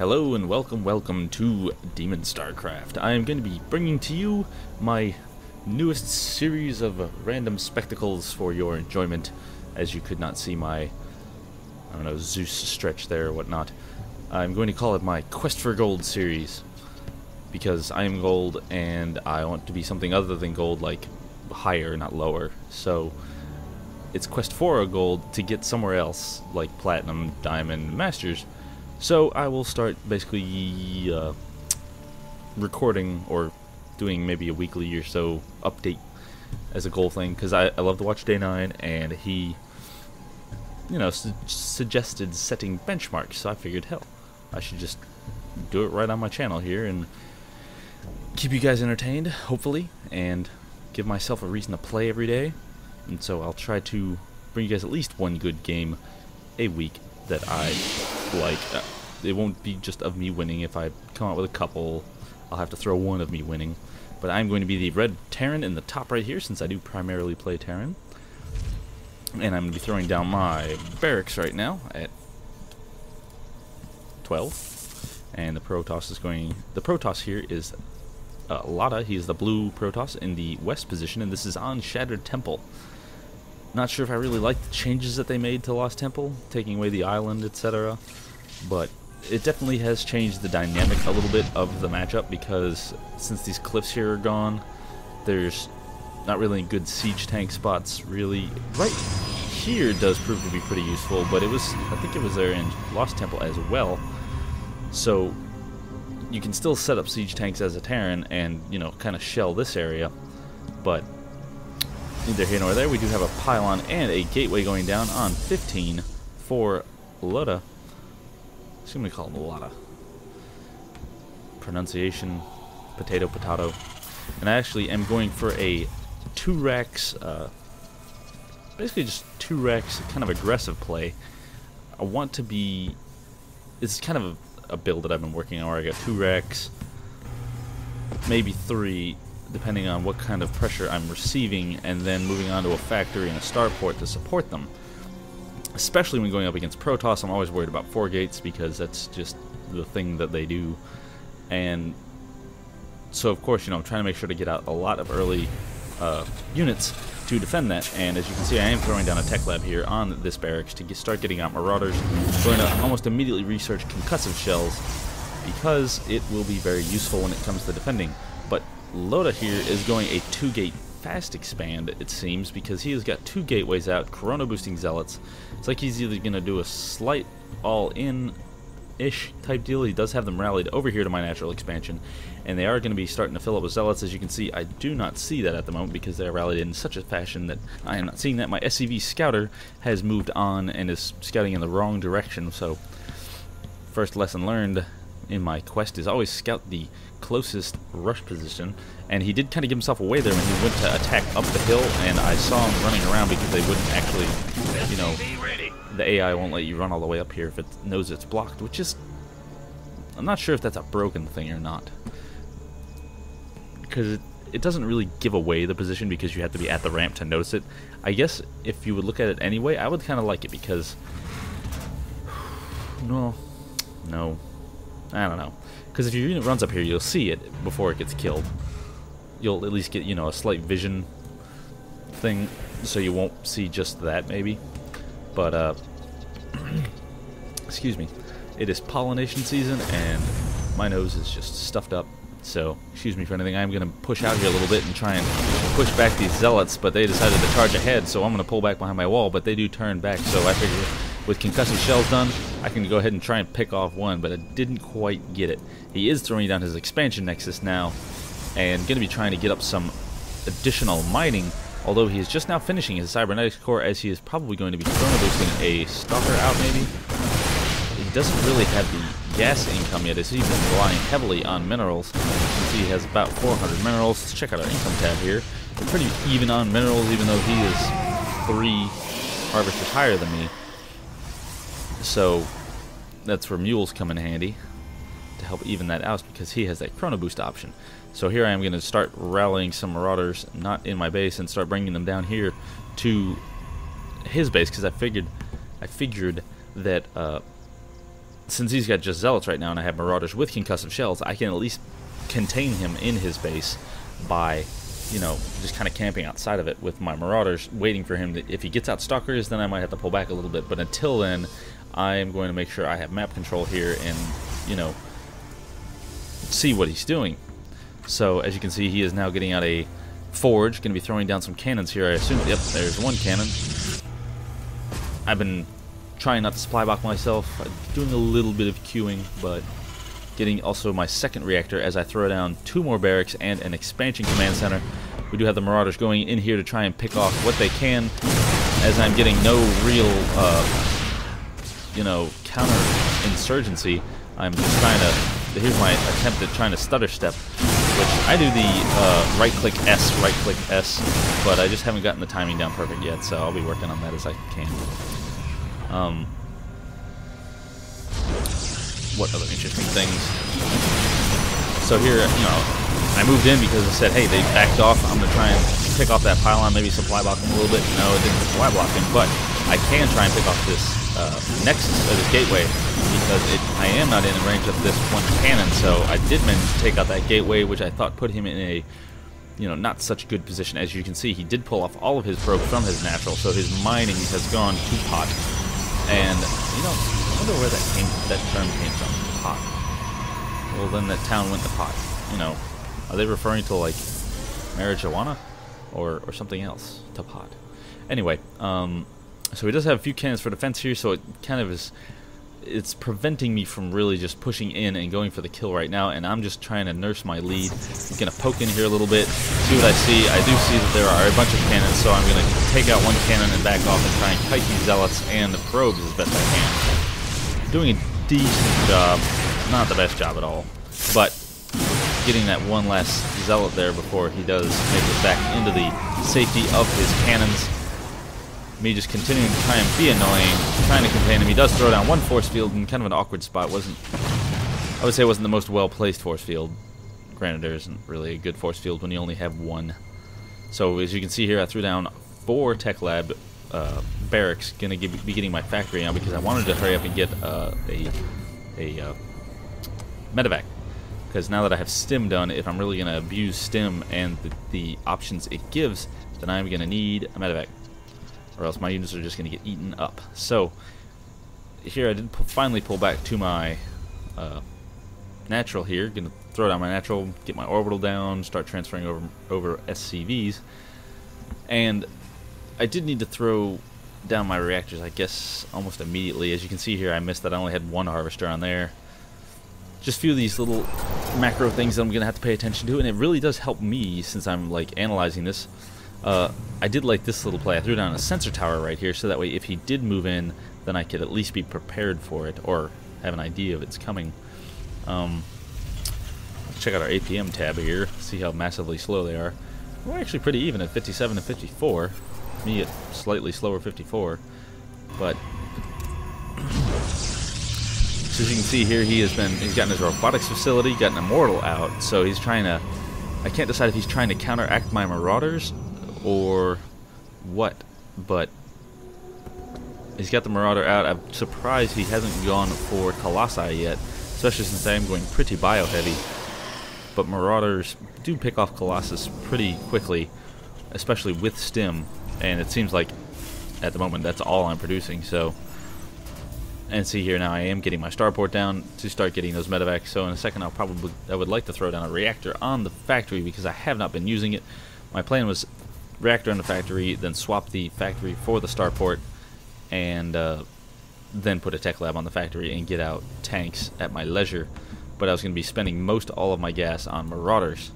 Hello and welcome to DemonStarCraft. I am going to be bringing to you my newest series of random spectacles for your enjoyment, as you could not see my, I don't know, Zeus stretch there or whatnot. I'm going to call it my Quest for Gold series, because I am gold and I want to be something other than gold, like higher, not lower. So it's Quest for a gold to get somewhere else, like Platinum, Diamond, Masters. So I will start basically recording or doing maybe a weekly or so update as a goal thing, because I love to watch Day 9, and he, you know, suggested setting benchmarks, so I figured, hell, I should just do it right on my channel here and keep you guys entertained, hopefully, and give myself a reason to play every day. And so I'll try to bring you guys at least one good game a week that I like. It won't be just of me winning. If I come out with a couple, I'll have to throw one of me winning. But I'm going to be the red Terran in the top right here, since I do primarily play Terran. And I'm going to be throwing down my barracks right now at 12. And the Protoss is going... The Protoss here is Lada. He is the blue Protoss in the west position, and this is on Shattered Temple. Not sure if I really like the changes that they made to Lost Temple, taking away the island, etc. But it definitely has changed the dynamic a little bit of the matchup, because since these cliffs here are gone, there's not really good siege tank spots, really. Right here does prove to be pretty useful, but it was, I think it was there in Lost Temple as well. So you can still set up siege tanks as a Terran and, you know, kind of shell this area, but neither here nor there. We do have a pylon and a gateway going down on 15 for Loda. I'm going to call him Loda. Pronunciation, potato. And I actually am going for a 2 racks, basically just 2 racks kind of aggressive play. I want to be, it's kind of a build that I've been working on where I got 2 racks, maybe 3, depending on what kind of pressure I'm receiving, and then moving on to a factory and a starport to support them. Especially when going up against Protoss, I'm always worried about 4 gates, because that's just the thing that they do. And so, of course, you know, I'm trying to make sure to get out a lot of early units to defend that. And as you can see, I am throwing down a tech lab here on this barracks to start getting out Marauders. I'm going to almost immediately research concussive shells, because it will be very useful when it comes to defending. But Loda here is going a 2-gate fast expand, it seems, because he has got 2 gateways out, Corona boosting zealots. It's like he's either going to do a slight all-in-ish type deal. He does have them rallied over here to my natural expansion, and they are going to be starting to fill up with zealots. As you can see, I do not see that at the moment, because they're rallied in such a fashion that I am not seeing that. My SCV scouter has moved on and is scouting in the wrong direction, so first lesson learned in my quest is always scout the closest rush position. And he did kind of give himself away there when he went to attack up the hill, and I saw him running around because they wouldn't actually, you know, the AI won't let you run all the way up here if it knows it's blocked, which is, I'm not sure if that's a broken thing or not, because it doesn't really give away the position because you have to be at the ramp to notice it. I guess if you would look at it anyway, I would kind of like it, because no, I don't know, because if your unit runs up here, you'll see it before it gets killed. You'll at least get, you know, a slight vision thing, so you won't see just that, maybe. But, excuse me, it is pollination season, and my nose is just stuffed up, so excuse me for anything. I'm going to push out here a little bit and try and push back these zealots, but they decided to charge ahead, so I'm going to pull back behind my wall, but they do turn back, so I figure with concussive shells done, I can go ahead and try and pick off one, but I didn't quite get it. He is throwing down his expansion nexus now, and going to be trying to get up some additional mining, although he is just now finishing his cybernetics core, as he is probably going to be chrono boosting a stalker out, maybe. He doesn't really have the gas income yet, as he's been relying heavily on minerals. You can see he has about 400 minerals. Let's check out our income tab here. We're pretty even on minerals, even though he is 3 harvesters higher than me. So that's where mules come in handy to help even that out, because he has that chrono boost option. So here I am going to start rallying some Marauders, not in my base, and start bringing them down here to his base, because I figured that since he's got just zealots right now and I have marauders with concussive shells, I can at least contain him in his base by, you know, just kind of camping outside of it with my marauders, waiting for him to, if he gets out stalkers, then I might have to pull back a little bit. But until then, I am going to make sure I have map control here and, you know, see what he's doing. So as you can see, he is now getting out a forge, going to be throwing down some cannons here, I assume. Yep, there's one cannon. I've been trying not to supply block myself, doing a little bit of queuing, but getting also my second reactor as I throw down 2 more barracks and an expansion command center. We do have the marauders going in here to try and pick off what they can, as I'm getting no real, you know, counter-insurgency. I'm just trying to, here's my attempt at trying to stutter step, which I do the right-click S, but I just haven't gotten the timing down perfect yet, so I'll be working on that as I can. What other interesting things? So here, you know, I moved in because I said, hey, they backed off. I'm going to try and pick off that pylon, maybe supply block him a little bit. No, it didn't supply block him, but I can try and pick off this nexus, or this gateway, because I am not in range of this one cannon, so I did manage to take out that gateway, which I thought put him in a, you know, not such good position. As you can see, he did pull off all of his probes from his natural, so his mining has gone to pot. And, you know, I wonder where that term came from, pot. Well, then that town went to pot. You know, are they referring to, like, marijuana? Or something else, to pot. Anyway, so he does have a few cannons for defense here, so it kind of is, it's preventing me from really just pushing in and going for the kill right now, and I'm just trying to nurse my lead. I'm going to poke in here a little bit, see what I see. I do see that there are a bunch of cannons, so I'm going to take out one cannon and back off and try and kite these zealots and the probes as best I can. Doing a decent job, not the best job at all, but getting that one last zealot there before he does make it back into the safety of his cannons. Me just continuing to try and be annoying, trying to contain him. He does throw down one force field in kind of an awkward spot. I would say it wasn't the most well-placed force field. Granted, there isn't really a good force field when you only have one. So as you can see here, I threw down 4 tech lab barracks. Gonna be getting my factory now because I wanted to hurry up and get a medevac. Because now that I have stim done, if I'm really gonna abuse stim and the options it gives, then I'm gonna need a medevac, or else my units are just going to get eaten up. So here I did finally pull back to my natural here. Going to throw down my natural, get my orbital down, start transferring over SCVs. And I did need to throw down my reactors, I guess, almost immediately. As you can see here, I missed that I only had 1 harvester on there. Just a few of these little macro things that I'm going to have to pay attention to, and it really does help me since I'm like analyzing this. I did like this little play. I threw down a sensor tower right here, so that way if he did move in, then I could at least be prepared for it, or have an idea of it's coming. Let's check out our APM tab here, see how massively slow they are. We're actually pretty even at 57 and 54. Me at slightly slower 54. But so as you can see here, he's gotten his robotics facility, got an immortal out, so he's trying to, I can't decide if he's trying to counteract my marauders or what, but he's got the marauder out. I'm surprised he hasn't gone for Colossi yet, especially since I am going pretty bio heavy. But marauders do pick off Colossus pretty quickly, especially with stim, and it seems like at the moment that's all I'm producing. So, and see here now I am getting my starport down to start getting those medevacs. So in a second I would like to throw down a reactor on the factory because I have not been using it. My plan was reactor on the factory, then swap the factory for the starport, and then put a tech lab on the factory and get out tanks at my leisure. But I was going to be spending most all of my gas on marauders.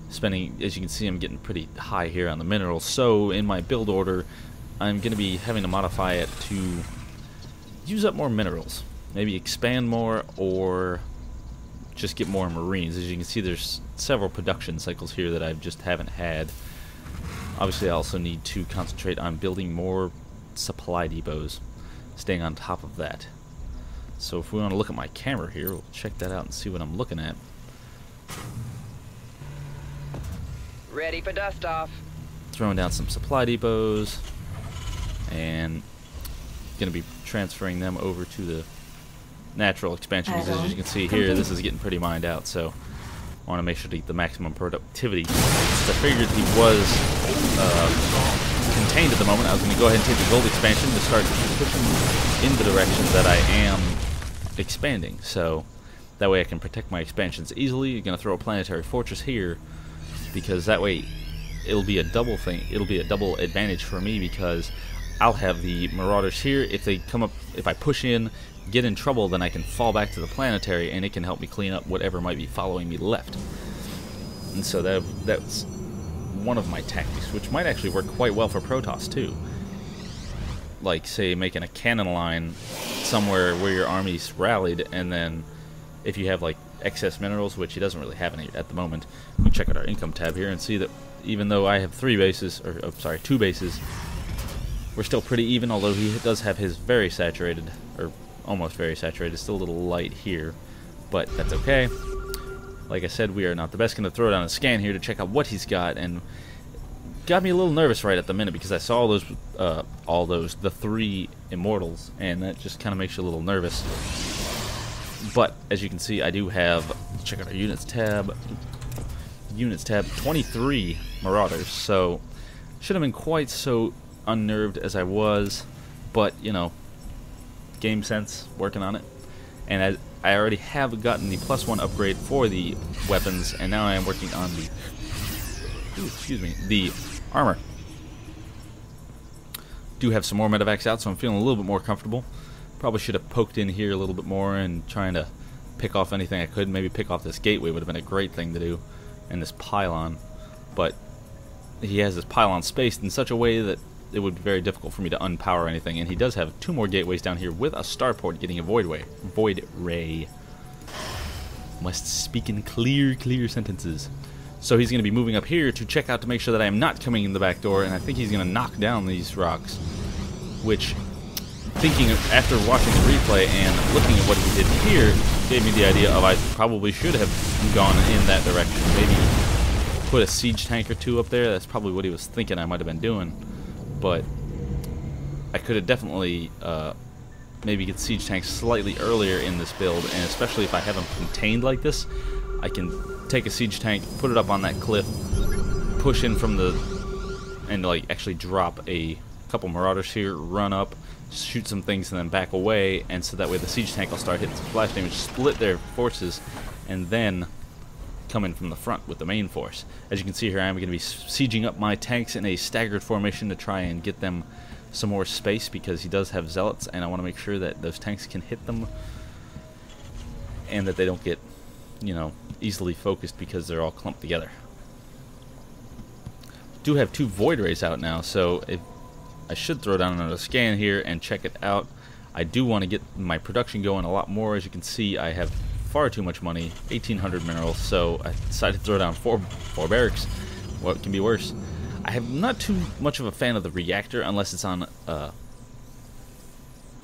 Spending, as you can see, I'm getting pretty high here on the minerals. So in my build order, I'm going to be having to modify it to use up more minerals. Maybe expand more, or just get more marines. As you can see, there's several production cycles here that I just haven't had. Obviously, I also need to concentrate on building more supply depots, staying on top of that. So if we want to look at my camera here, we'll check that out and see what I'm looking at. Ready for dust off. Throwing down some supply depots, and going to be transferring them over to the natural expansion, because as you can see here, this is getting pretty mined out, so I want to make sure to get the maximum productivity. Since I figured he was contained at the moment, I was going to go ahead and take the gold expansion to start pushing in the direction that I am expanding, so that way I can protect my expansions easily. You're going to throw a planetary fortress here, because that way it'll be a double thing. It'll be a double advantage for me, because I'll have the marauders here. If they come up, if I push in, get in trouble, then I can fall back to the planetary, and it can help me clean up whatever might be following me left. And so that's one of my tactics, which might actually work quite well for Protoss too. Like, say, making a cannon line somewhere where your army's rallied, and then if you have like excess minerals, which he doesn't really have any at the moment, we check out our income tab here and see that even though I have 2 bases, we're still pretty even, although he does have his very saturated, or almost very saturated, still a little light here, but that's okay. Like I said, we are not the best. Going to throw down a scan here to check out what he's got, and got me a little nervous right at the minute because I saw the 3 immortals, and that just kind of makes you a little nervous. But as you can see, I do have, let's check out our units tab, 23 marauders, so should have been quite so unnerved as I was, but you know, game sense, working on it. And I already have gotten the +1 upgrade for the weapons, and now I am working on the armor. Do have some more medevacs out, so I'm feeling a little bit more comfortable. Probably should have poked in here a little bit more and trying to pick off anything I could. Maybe pick off this gateway would have been a great thing to do, and this pylon. But he has this pylon spaced in such a way that it would be very difficult for me to unpower anything. And he does have 2 more gateways down here with a starport getting a void ray. Must speak in clear sentences. So he's going to be moving up here to check out to make sure that I am not coming in the back door, and I think he's going to knock down these rocks, which, thinking after watching the replay and looking at what he did here, gave me the idea of I probably should have gone in that direction. Maybe put a siege tank or 2 up there. That's probably what he was thinking I might have been doing. But I could have definitely maybe get siege tanks slightly earlier in this build, and especially if I have them contained like this, I can take a siege tank, put it up on that cliff, push in from and like actually drop a couple marauders here, run up, shoot some things, and then back away, and so that way the siege tank will start hitting some splash damage, split their forces, and then come in from the front with the main force. As you can see here, I'm going to be sieging up my tanks in a staggered formation to try and get them some more space, because he does have zealots, and I want to make sure that those tanks can hit them and that they don't get, you know, easily focused because they're all clumped together. Do have 2 void rays out now, so if I should throw down another scan here and check it out. I do want to get my production going a lot more. As you can see, I have far too much money, 1,800 minerals, so I decided to throw down 4 barracks. What can be worse? I am not too much of a fan of the reactor unless it's on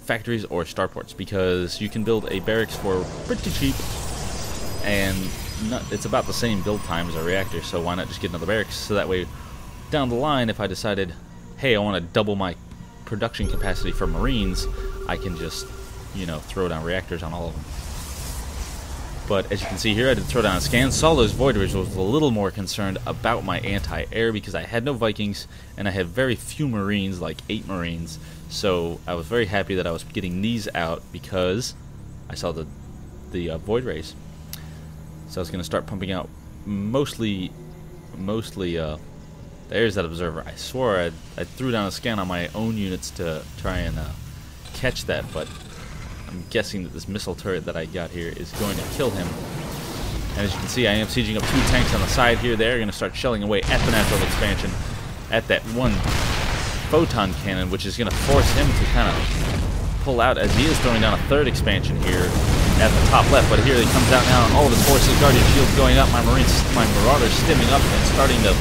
factories or starports, because you can build a barracks for pretty cheap, and it's about the same build time as a reactor, so why not just get another barracks, so that way down the line, if I decided, hey, I want to double my production capacity for Marines, I can just, you know, throw down reactors on all of them. But as you can see here, I did throw down a scan, saw those void rays, was a little more concerned about my anti-air because I had no Vikings and I had very few Marines, like 8 Marines. So I was very happy that I was getting these out because I saw the void rays. So I was going to start pumping out mostly there's that observer. I swore I threw down a scan on my own units to try and catch that, but I'm guessing that this missile turret that I got here is going to kill him. And as you can see, I am sieging up 2 tanks on the side here. They're going to start shelling away at the natural expansion, at that 1 photon cannon, which is going to force him to kind of pull out, as he is throwing down a 3rd expansion here at the top left. But here he comes out now, and all of his forces, Guardian Shields going up, my Marauders stimming up and starting to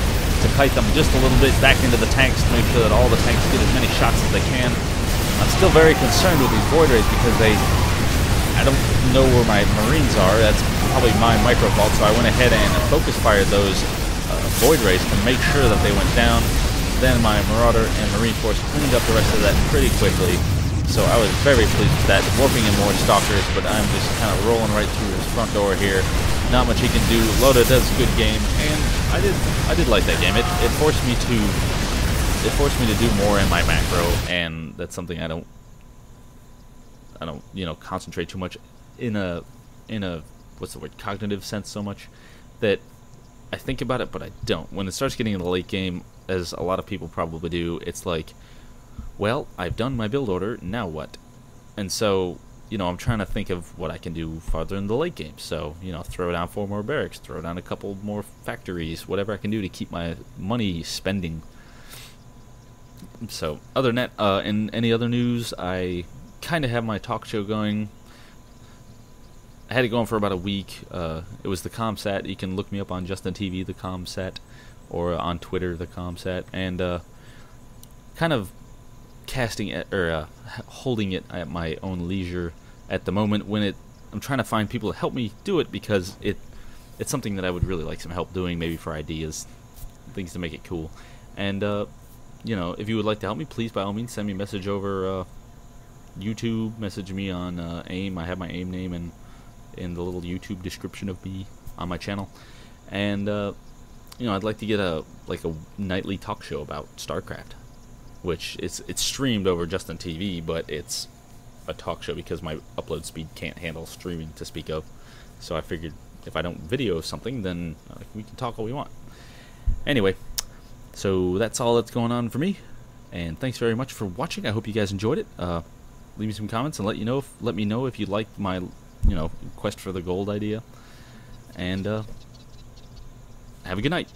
kite them just a little bit back into the tanks to make sure that all the tanks get as many shots as they can. I'm still very concerned with these void rays because I don't know where my Marines are. That's probably my micro fault, so I went ahead and focus fired those void rays to make sure that they went down. Then my Marauder and Marine Force cleaned up the rest of that pretty quickly. So I was very pleased with that. Warping in more stalkers, but I'm just kind of rolling right through his front door here. Not much he can do. Loda does a good game, and I did like that game. It forced me to do more in my macro, and that's something I don't concentrate too much in a what's the word, cognitive sense so much, that I think about it but I don't. When it starts getting in the late game, as a lot of people probably do, it's like, well, I've done my build order, now what? And so, I'm trying to think of what I can do farther in the late game. So, throw down 4 more barracks, throw down a couple more factories, whatever I can do to keep my money spending. So, other than that, in any other news, I kind of have my talk show going. I had it going for about a week. It was the ComSat. You can look me up on Justin TV, the ComSat, or on Twitter, the ComSat, and kind of casting it, or holding it at my own leisure at the moment. When I'm trying to find people to help me do it, because it's something that I would really like some help doing, maybe for ideas, things to make it cool. And if you would like to help me, please by all means send me a message over YouTube. Message me on AIM. I have my AIM name in the little YouTube description of me on my channel. And I'd like to get a nightly talk show about StarCraft, which it's streamed over Justin TV, but it's a talk show because my upload speed can't handle streaming to speak of. So I figured if I don't video something, then we can talk all we want. Anyway, so that's all that's going on for me, and thanks very much for watching. I hope you guys enjoyed it. Leave me some comments and let me know if you liked my quest for the gold idea. And have a good night.